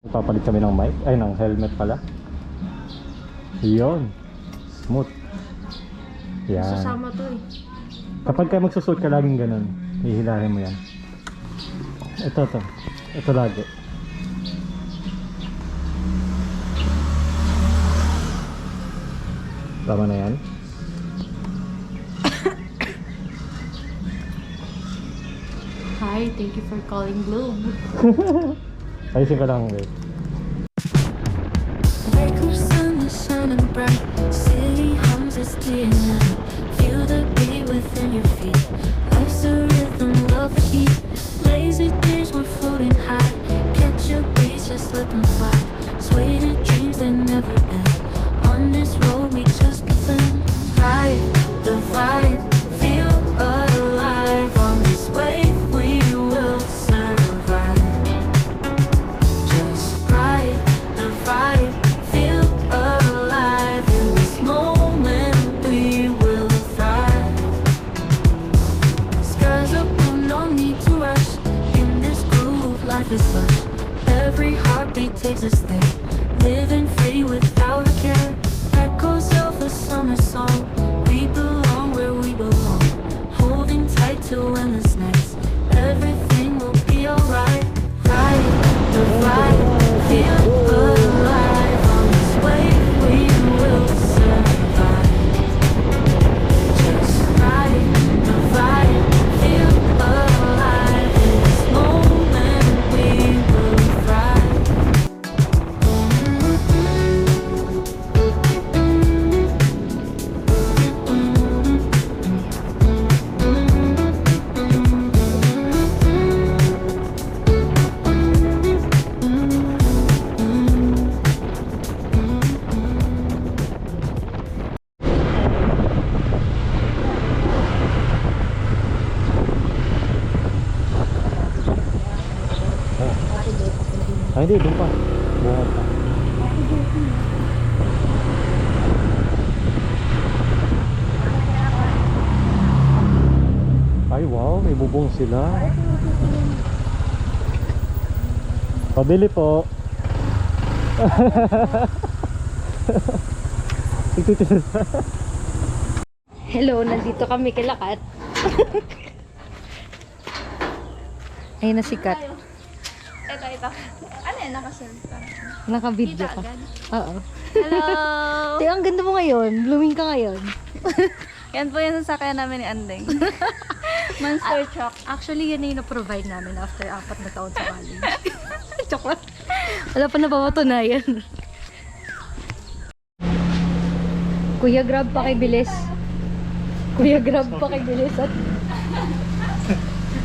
Ipapalit kami ng mic, ay ng helmet pala. Yun. Smooth. Yan. Sasama to eh. Kapag ka magsusuot ka laging ganun, hihilahin mo yan. Ito. Ito lagi. Tama na yan. Hi, thank you for calling Globe. Ayusin ka lang, wait. Wake up, sun is shining bright. City hums its clear. Feel the beat within your feet. Life's a rhythm, love the heat. Lazy days we're floating high. Catch your breeze, just let them fly. Sway to dreams that never end. On this road we just begin. Ride the vibe, feel alive. On this wave we will survive. Just ride the vibe, feel alive. In this moment we will thrive. Skies up, no need to rush. In this groove, life is lush. Every heartbeat takes us there. Living free without a care. Echoes of a summer song. We belong where we belong. Holding tight to endless nights. Everything will be alright. Ride the vibe, feel alive. On this wave we will survive. Just ride the vibe, feel alive. In this moment we will thrive. Ay, hindi, doon pa. Buhat pa. Ay, wow, may bubong sila. Pabili po. Hello, nandito kami kay Lakat. Ayun na si Kat. Ito. Ano yan? Nakasunod ka. Naka-video ka. Oo. Hello! Te, ang ganda mo ngayon. Blooming ka ngayon. Yan po yung sasakyan namin ni Andeng. Monster truck. Actually, yan yung na-provide namin after 4 na taon sa college. Joke lang. Wala pa napapatunayan. Kuya, grab pa kay Bilis. Kuya, grab pa kay Bilis. At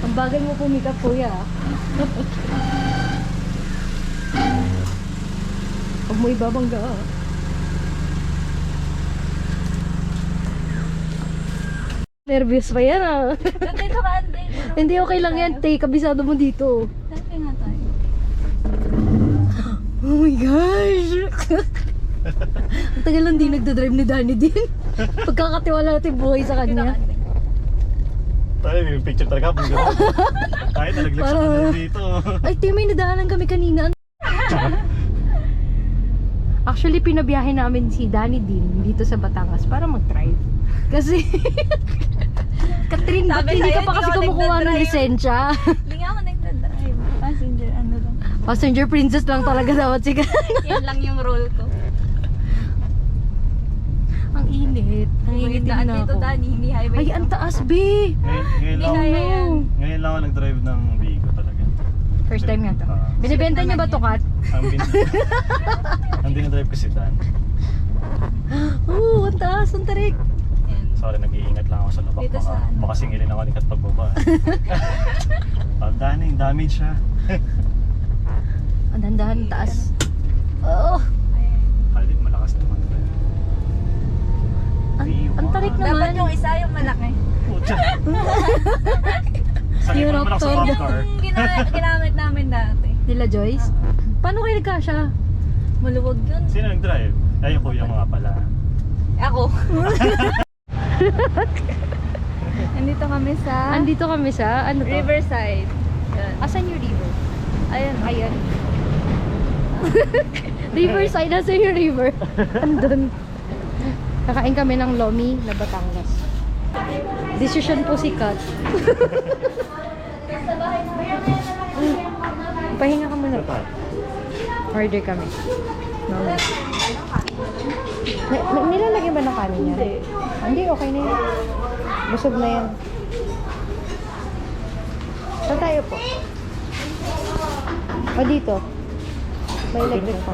ang bagal mo pumikap, kuya. Huwag mo ibabangga. Nervous pa yan ah. Dito ka, Andeng. Hindi, okay lang yan. Tay, kabisado mo dito. Selfie nga tayo. Oh my gosh! Ang tagal lang di nagdadrive ni Danny din. Pagkakatiwala natin buhay sa Dito ka, kanya. Andeng. Tayo, yung picture talaga. Tayo, nalaglag sa kanila dito. Ay, Tay, may nadaanan kami kanina. Actually, pinabiyahe namin si Danny din dito sa Batangas para mag-drive. Kasi, Catherine, ba't Sabi hindi ka sa'yo, pa hindi kasi ako kumukuha ng nagdadrive. lisensya? Hindi nga ako nagdadrive. Passenger, ano lang. Passenger princess lang talaga dapat si Yan lang yung role ko. Ang init. Nangingitim Daan na dito, ako. Dani. Hindi highway. Ay, ang taas, B! Ngayon lang, kaya yan. ngayon lang ako nag-drive ng Bigo talaga. First time nga to. Binibenta niyo ba to, Kat? Ang dinadrive ko si Dan. Oo, ang taas, ang tarik. Yan. Sorry, nag-iingat lang ako sa lubak. Dito sa ano? Baka singilin ako ni Kat pagbaba. Daning, damage siya. Ang dandahan, taas. Oh, Halit, malakas naman. ang tarik naman. Dapat yung isa yung malaki. Pucha. Sanay pa naman ako sa Raptor. golf car. Ginamit namin dati. Nila Joyce. Paano kayo nagkasya? Maluwag yun. Sino nag-drive? Ay, yung kuya mga pala. Ako. Nandito kami sa Andito kami sa, ano to? Riverside. Yan. Asan yung river? Ayan. Ayan. Riverside, nasa yung river. Andun. Kakain kami ng lomi na Batangas. Decision po si Kat. Pahinga ka muna. Order kami. No. Nilalagyan ba ng kanin yan? Hindi, okay na yan. Busog na yan. Saan tayo po? O dito. May electric pa.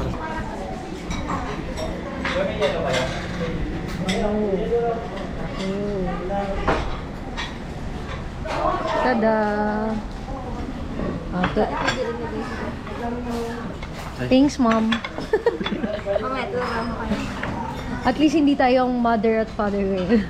Tada! Okay. Thanks, Mom. At least hindi tayong mother at father ngayon.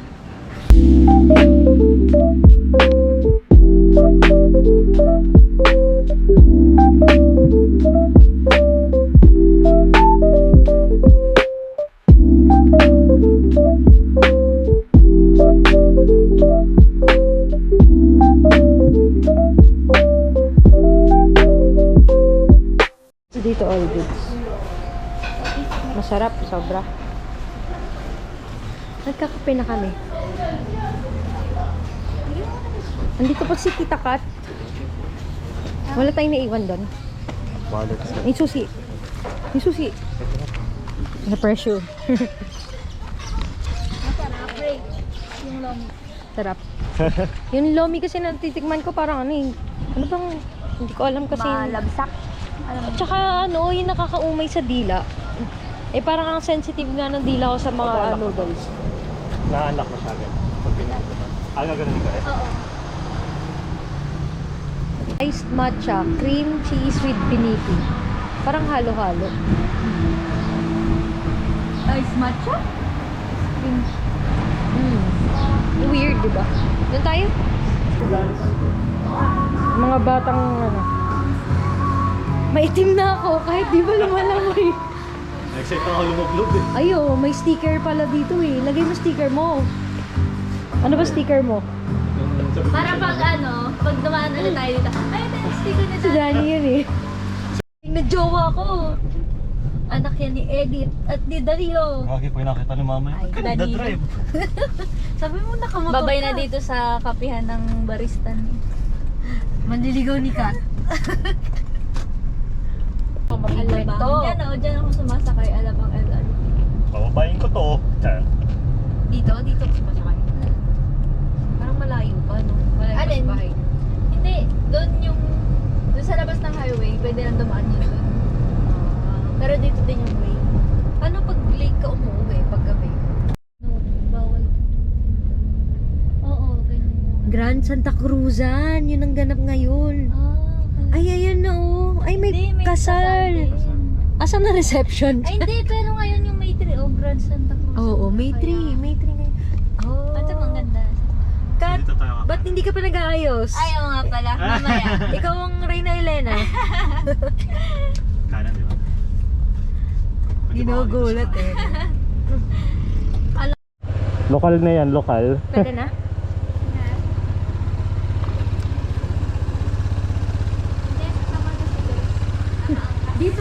Dito all goods. Masarap, sobra. Nagkakape na kami. Andito pa si Tita Kat. Wala tayong naiwan doon. Yung susi. Yung susi. Na pressure. Yung lomi. Sarap. Yung lomi kasi natitikman ko parang ano eh. Ano bang, hindi ko alam kasi. Malabsak. At saka ano, yung nakakaumay sa dila. Eh parang ang sensitive nga ng dila ko sa mga noodles. Naanak mo siya agad. Ganun ka eh. Oo. Iced matcha, cream cheese with biniti. Parang halo-halo. Ice matcha? Weird, di ba? Doon tayo? Mga batang ano. Maitim na ako kahit di ba lumalangoy. Excited ako lumublob eh. Ayo, may sticker pala dito eh. Lagay mo sticker mo. Ano ba sticker mo? Para pag ano, pag dumaan ulit tayo dito. Ay, ito yung sticker ni Si Danny yun eh. Nagjowa ko. Anak yan ni Edith at ni Dario. Bakit po nakita ni mama Ay, yun? Danilo. drive. Sabi mo nakamotor Babay na dito sa kapihan ng barista ni. Manliligaw ni Kat. Alabang. Diyan ako sumasakay. Alabang LR. Pababayin ko to. Tiyan. Dito ako sumasakay. Parang malayo pa, no? Malayo pa Alin? sa bahay. Hindi. Doon sa labas ng highway, pwede nang dumaan yun doon. Pero dito din yung way. Paano pag late ka umuwi pag gabi? No, bawal. Oo, ganyan. Grand Santa Cruzan, yun ang ganap ngayon. Ay, ayan na oh. Ay, may Hindi, may kasal. din. Asan na reception? Ay, hindi. Pero ngayon yung May 3. Oh, Grand Santa Cruz. Oo, May 3. Kaya- May 3 ngayon. Oh. Ito, ang ganda. Kat, Dito tayo ba't hindi ka pa nag-aayos? Ayaw nga pala. Mamaya. Ikaw ang Reyna Elena. Kanan, di ba? Ginugulat eh. Lokal na yan, lokal. Pwede na?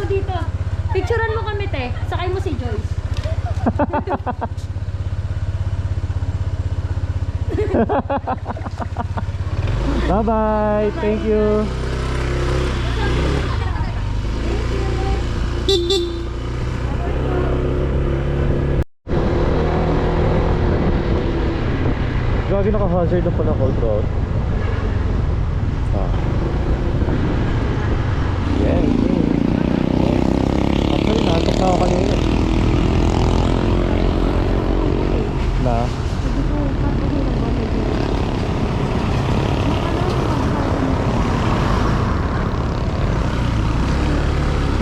Dito. Picturean mo kami, te. Sakay mo si Joyce. Bye-bye. Thank you. Gagi naka-hazard na pala cold road. Yan. Actually, natok na ako kanina. Na?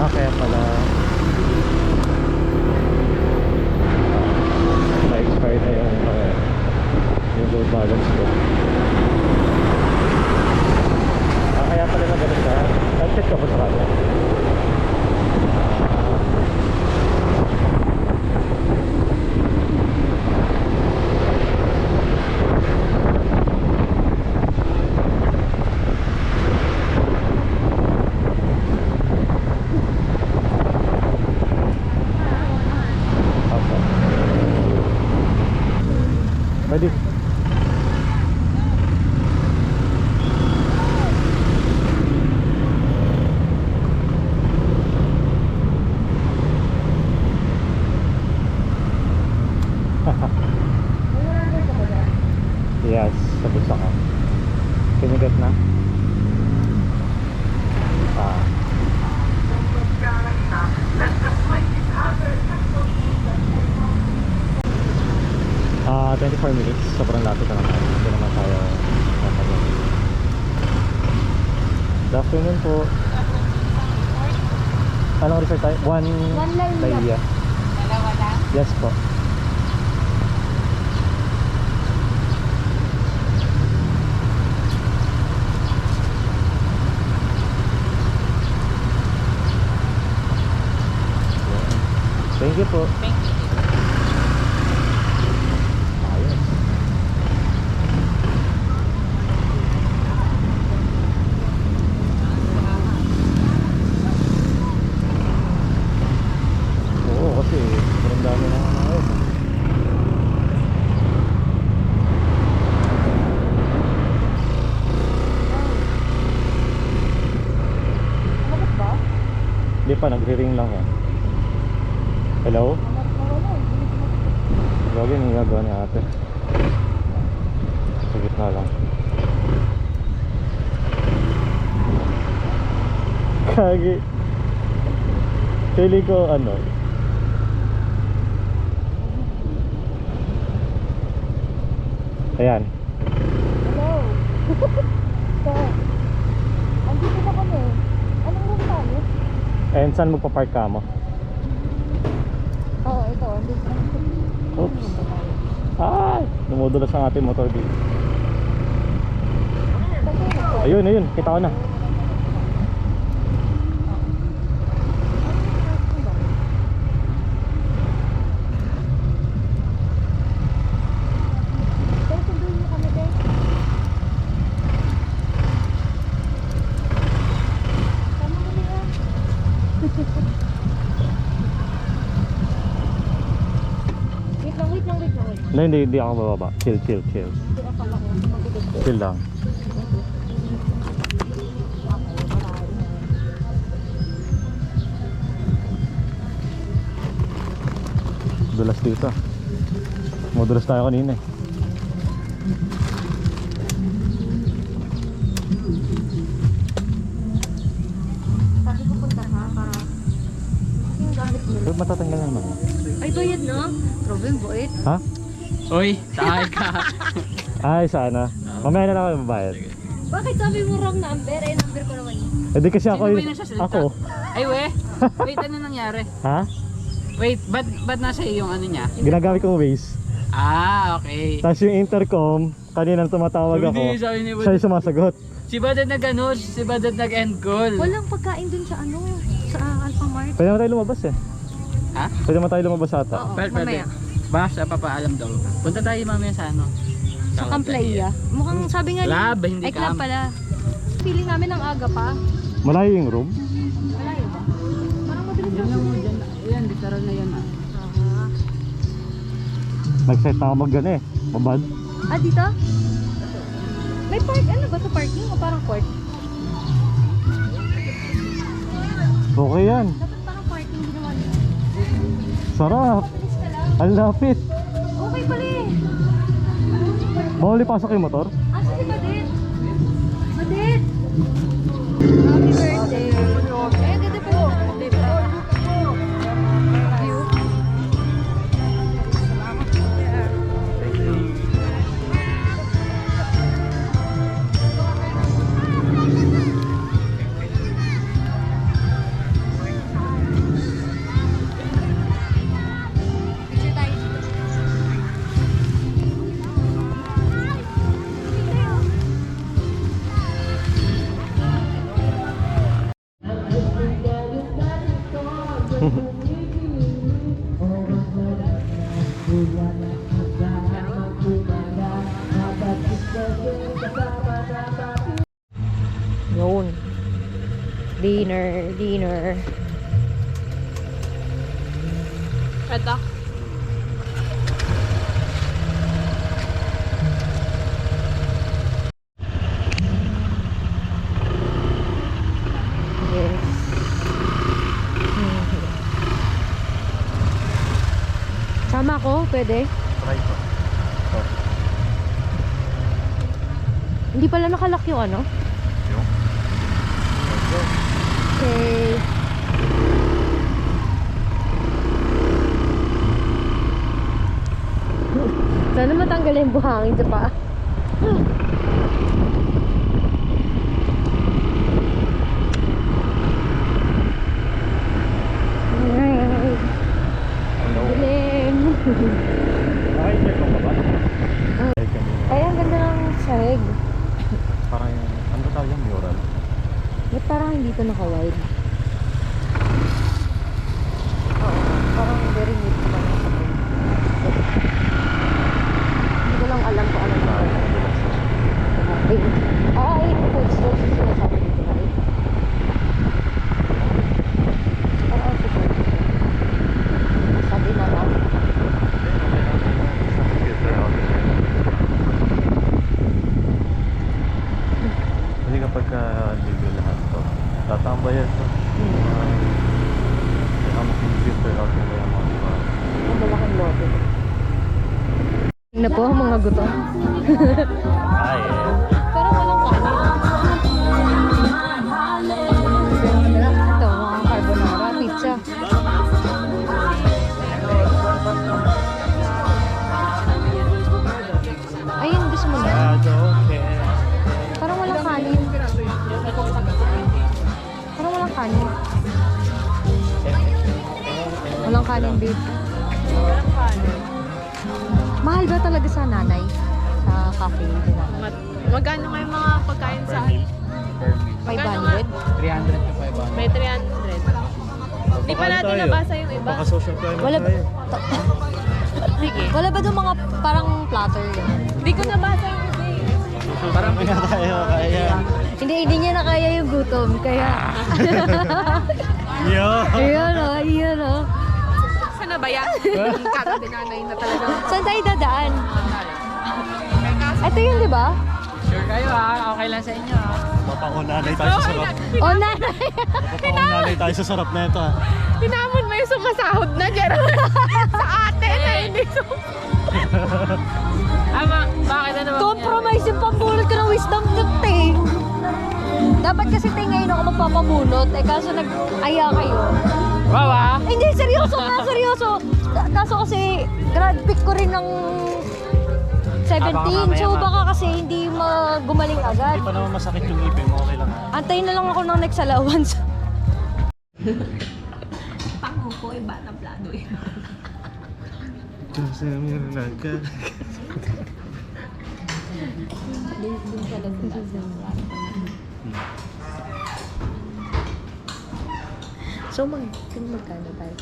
Kaya pala na-expire na yung load balance ko. Kaya pala na ganun ka. Nag-check ka po sa kanya. Pwede. Yes, sa gusto ko. Kinigat na? Ah. 24 minutes. Sobrang lapit na naman. Hindi naman tayo natagal. Good afternoon po. Anong resort tayo? One Laia. Dalawa lang? Yes po. Thank you po. Thank you. Ayos. Oo, kasi sobrang dami na ngayon. Bakit ba? Hindi pa, nagre-ring lang yan. Hello? Lagi yung gagawa ni ate. Sa gitna lang. Kagi. Pili ko ano. Ayan. Hello. So, andito na kami. Anong room tayo? Ayan, saan magpa-park ka mo? Oo, ito. Andito na. Oops. Ay! Numudulas ang ating motor dito. Ayun, ayun. Kita ko na. Hindi ako bababa. Chill. Chill lang. Dulas dito. Madulas tayo kanina eh. Sabi ko punta ka para yung gamit nila. Matatanggal na naman. Ay, bayad na? Grabe, buit. Ha? Uy, sakay ka. Ay, sana. Mamaya na lang ako mabayad. Bakit sabi mo wrong number? Eh, number ko naman yun. Eh di kasi ako Sino ba yun. yung nagsasalita? Ako. Ay, wait, ano nangyari? Ha? Wait, ba't nasa iyo yung ano niya? Ginagamit kong Waze. Ah, okay. Tapos yung intercom, kaninang tumatawag ako. Hindi, sabi ni Siya yung sumasagot. Si Badad nag-ano, si Badad nag-end call. Walang pagkain dun sa ano, sa Alphamart. Pwede naman tayo lumabas eh. Ha? Pwede naman tayo lumabas ata. Oo, Pwede. mamaya. Basta papaalam daw. Punta tayo mamaya sa ano? Sa Camp Playa. Mukhang sabi nga Lab, hindi ay club camp. pala. Feeling namin ang aga pa. Malayo yung room. Malayo ba? Parang mabilis Yan lang mo dyan. Ayan, literal na yan ah. Ah. Nag-set na ako mag-gana eh. Mabad. Ah, dito? May park, ano ba to, parking o parang court? Okay yan. Dapat parang parking din naman. Sarap. Mabilis ka lang. Ang lapit. Okay pala eh. Bawal ipasok yung motor. Ah, sige, Badit. Badit! Happy birthday. Eh, ganda pa yung birthday pa. View. Picture tayo dito. Yun. Dinner. Ito. ko, pwede. Try ko. Ito. Hindi pala nakalock yung ano. Yung? Okay. Sana matanggal yung buhangin sa paa. Hello. Dilim. Ay, check ko ba? Ay, kanina. Ay, ang ganda ng sahig. Parang yung, ano ba tawag yung mural? Ba't parang hindi ito naka-wide? Oo, parang very neat naman ang sahig. Hindi ko lang alam kung ano na. Ay, food stores yung sinasabi dito na eh. Parang ang super. Sabi na lang. Kasi kapag libre lahat to, tatambayan to. Kaya mag-filter out yung kaya mga diba? Ang malaking lote. Na po, mga gutom. Ay, Pero walang kanin. Ito, mga carbonara, pizza. Ayun, gusto mo na. Parang walang kanin. Parang walang kanin. Walang kanin, babe. Mahal ba talaga sa nanay? Sa cafe din natin? Magkano nga yung mga pagkain sa Per meal. 500? 300 to 500. may 300? Di pa natin nabasa yung iba. Baka social climate Wala ba? tayo. Sige. Wala ba doon mga parang platter yun? Di ko nabasa yung iba eh. Parang kaya tayo, kaya. Hindi niya na kaya yung gutom, kaya... Yo! Ayun o, ayun o. Saan na ba yan? Kakadinanay na talaga. Saan tayo dadaan? Ito yun, di ba? Sure kayo ha? Okay lang sa inyo ha? Mapakunanay tayo sa sarap. O, nanay! Mapakunanay tayo sa sarap na ito ah. Tinamon mo yung sumasahod na Gerald. Sa atin na hindi Ama, bakit ano ba? Compromise yung pambunot ko ng wisdom tooth eh. Dapat kasi tayo ngayon ako magpapabunot. Eh, kaso nag-aya kayo. Wow ha? Eh, hindi, seryoso na, seryoso. Kaso kasi, grad pick ko rin ng 17. So, baka kasi hindi gumaling agad. Hindi pa naman masakit yung ipin mo, okay lang. Antayin na lang ako ng next allowance. Pango ko ay batang plano eh. Kasi meron lang ka. So, magkano tayo?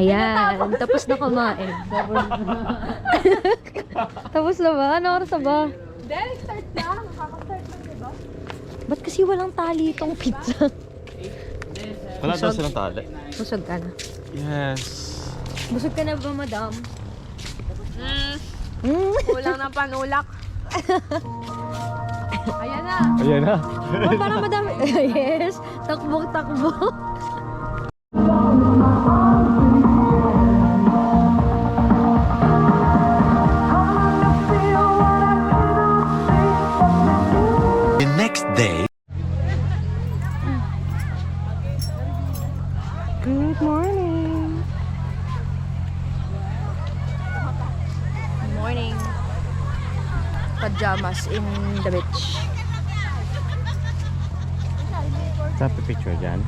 Ayan, tapos na kumain. Tapos na ba? Ano oras na ba? Then, start na. Makaka-start na diba? Ba't kasi walang tali itong pizza? Wala daw silang tali. Busog ka na. Yes. Busog ka na ba, madam? Kulang ng panulak. Ayan na. Ayan na. Oh, parang madam. Yes. Takbo. The next day. Good morning. Good morning. Pajamas in the beach. Tap the picture dyan.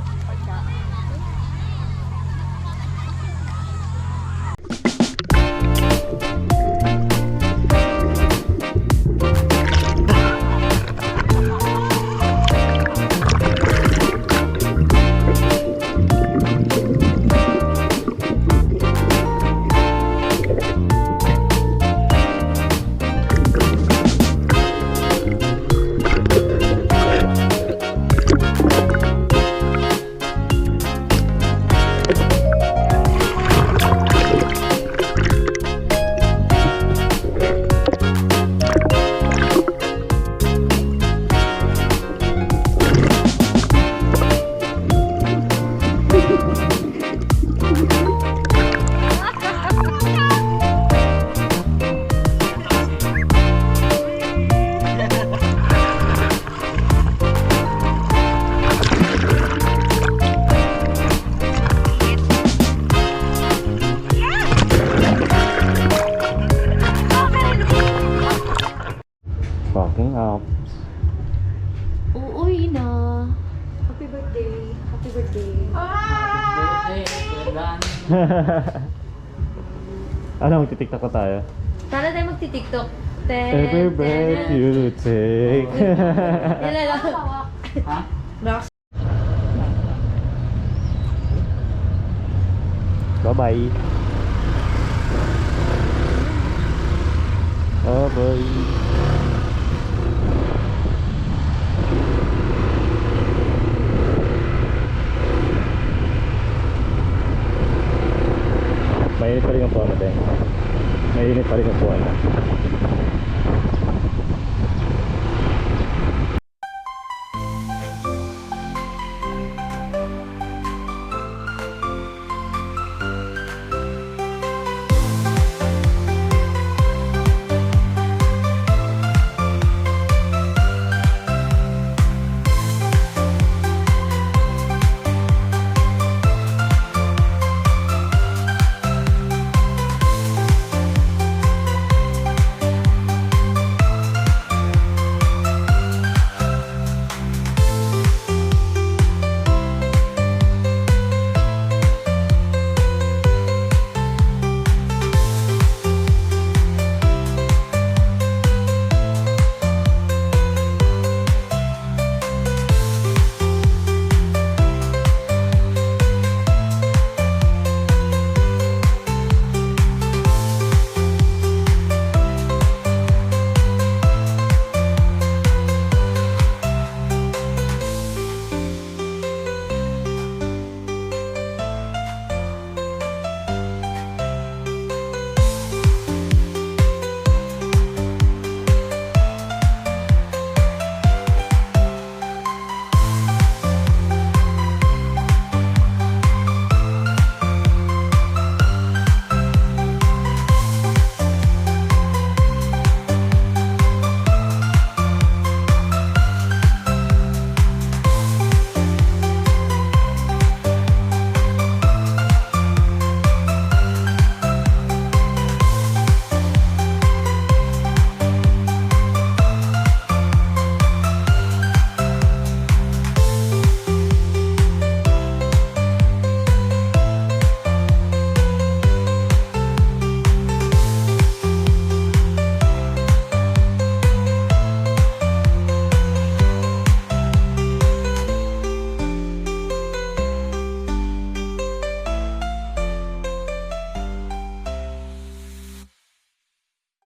birthday. Birthday, Kuya Ano, magtitiktok ko tayo? Para tayo magti-tiktok. Every breath you take. Yan na lang. Ha? Box. Bye-bye. Bye-bye. Mainit pa rin ang puwan natin. Mainit pa rin ang puwan na.